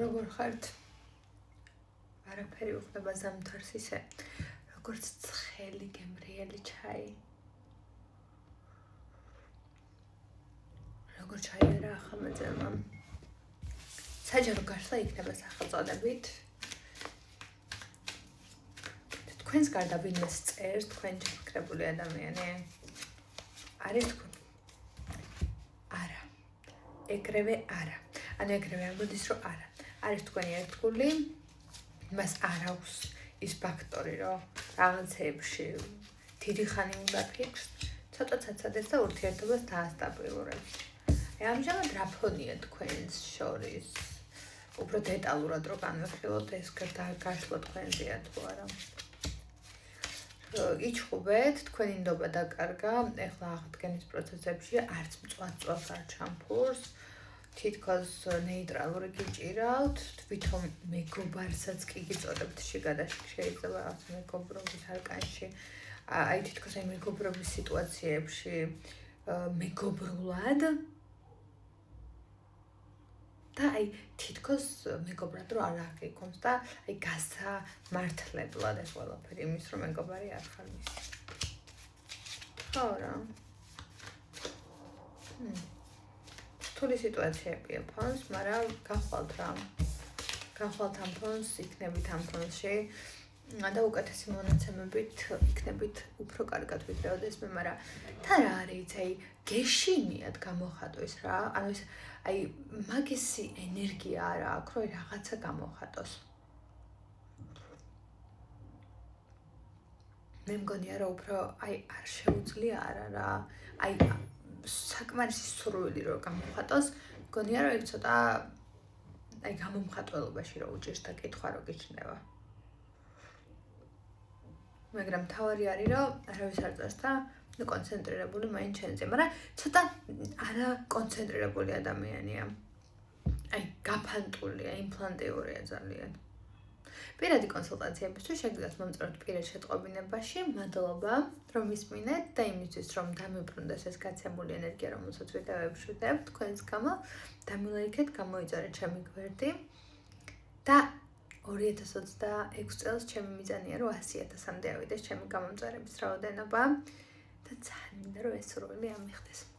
როგორ ხართ? არაფერი უხდება ზამთარს ისე, როგორც ცხელი გემრიელი ჩაი. როგორ ჩაი არა ახალმეწელმა. საჯარო გაშლა იქნება სახელწოდებით. თქვენს გარდა ვინმეს წერს თქვენ შემოქმედებული ადამიანი? არის თქვენ? არა. ეგრევე არა. ანუ ეგრევე არ მოდის რომ არა. არის თქვენი ერთგული, მას არ აქვს ის ფაქტორი, რომ რაღაცეებში დიდი ხანი უნდა ფიქრს, ცოტა ცაცადეს და ურთიერთობას დაასტაბილურებს. ამჟამად რა ფონია თქვენს შორის? უფრო დეტალურად რო განვიხილოთ ეს გაშლა თქვენზეა თუ არა. იჩხუბეთ, თქვენი ნდობა დაკარგა, ეხლა აღდგენის პროცესებში არც მწვავ არ ჩამფურს. თითქოს ნეიტრალური გიჭირავთ, თვითონ მეგობარსაც კი გიწოდებთ შიგადაში შეიძლება რაღაც მეგობრობის არკანში. აი თითქოს აი მეგობრობის სიტუაციებში მეგობრულად და აი თითქოს მეგობრად რო არ აღიქონს და აი გასამართლებლად ეს ყველაფერი იმის რომ მეგობარი არ ხარ მისი. ხო რა. რთული სიტუაციებია ფონს, მაგრამ გახვალთ რა. გახვალთ ამ ფონს, იქნებით ამ ფონსში და უკეთესი მონაცემებით იქნებით უფრო კარგად ვიდრე ოდესმე, მაგრამ თან რა არის, აი გეშინიათ გამოხატოს რა. ანუ ეს აი მაგისი ენერგია არა აქვს, რომ რაღაცა გამოხატოს. მე მგონია რომ უფრო აი არ შეუძლია არა რა. აი საკმარისი სურვილი რომ გამოხატოს, მგონია რომ ეგ ცოტა აი გამომხატველობაში რომ უჭირს და კითხვა რო გიჩნდება. მაგრამ თავარი არის რომ არავის არ წერს და კონცენტრირებული მაინც ჩენზე, მაგრამ ცოტა არა კონცენტრირებული ადამიანია. აი გაფანტულია, იმპლანტიურია ძალიან. პირადი კონსულტაციებისთვის შეგიძლიათ მომწეროთ პირად შეტყობინებაში. მადლობა რომ ისმინეთ და იმისთვის რომ დამიბრუნდეს ეს გაცემული ენერგია, რომელსაც ვიდეოებში ვდებ თქვენს გამო, დამილაიქეთ, გამოიწერეთ ჩემი გვერდი და 2026 წელს ჩემი მიზანია რომ 100,000-მდე ავიდეს ჩემი გამომწერების რაოდენობა და ძალიან მინდა რომ ეს სურვილი ამიხდეს.